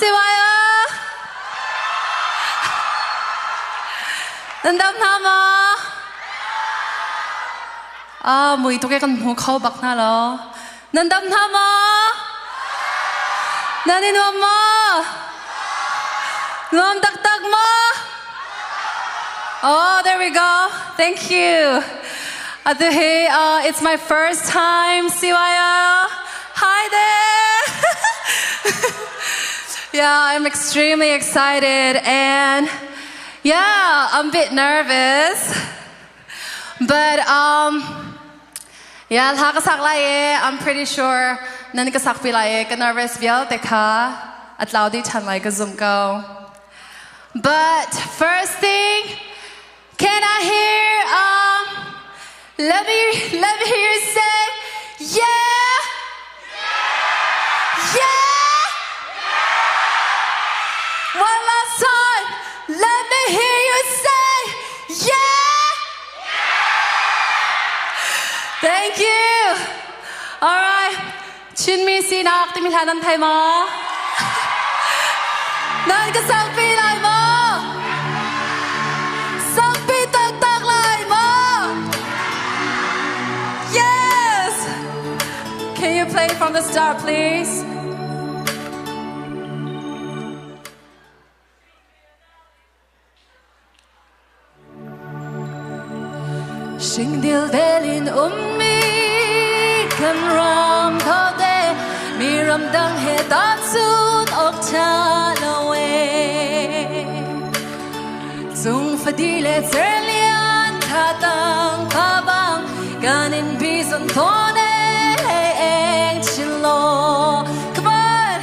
siwayo nandam na mo mùi tôi cái con mùi khâu bạc na lo nandam na mo nanin mo ngom tak tak mo oh there we go thank you hey it's my first time siwayo hi there yeah I'm extremely excited and yeah I'm a bit nervous but yeah I'm pretty sure nanikasak pilay ka nervous bial teka at laudi chan like a zoom go but first thing can I hear let me hear you say yeah yeah one last time let me hear you say yeah thank you all right chin mi sinak timilhanan thai mo nan ka sang pi lai mo sang pi tak tak lai mo yes can you play from the start please Shing dil velin kan ram thao de mi ram dang he dat sun ok cha lawe zung fadile zerlian tha tang pa bang ganin bison thone eng chilo come on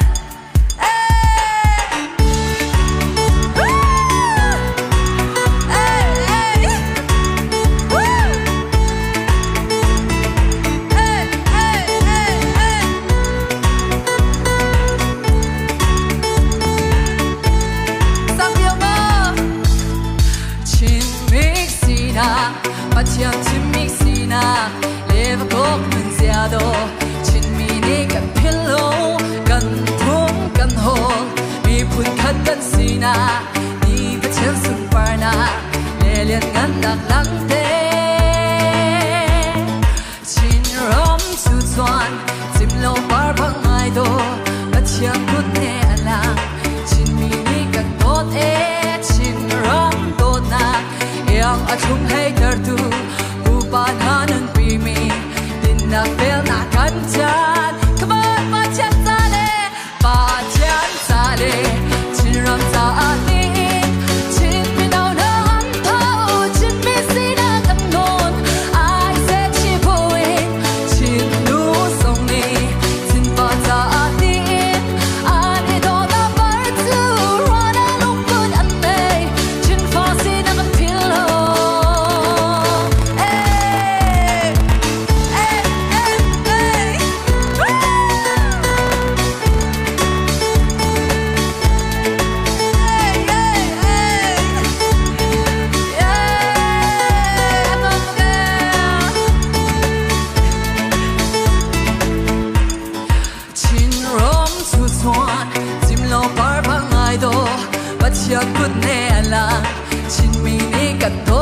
Patiang chin mix sina leva kok mun ziado chin mi ni kan pillow kan thum kan hol mi phun khat kan sina ni patiang sun parna le lian ngan dak lang te chin rom su chuan sim lo par bang ai do patiang kut ne ala chin mi ni kan dot e chin rom dot na yang achung hay tertu upan hanan pimi din na fel na kanjan come on pachen sale chin ram sa atin chin mi nau na am thao chin mi si na kam non ai se chi poin chin nu song ni chin pa sa atin ani do na par tu rana lung kun an mei chin fa si na kan pillow Patiang kut ne ala chin mi ni kan to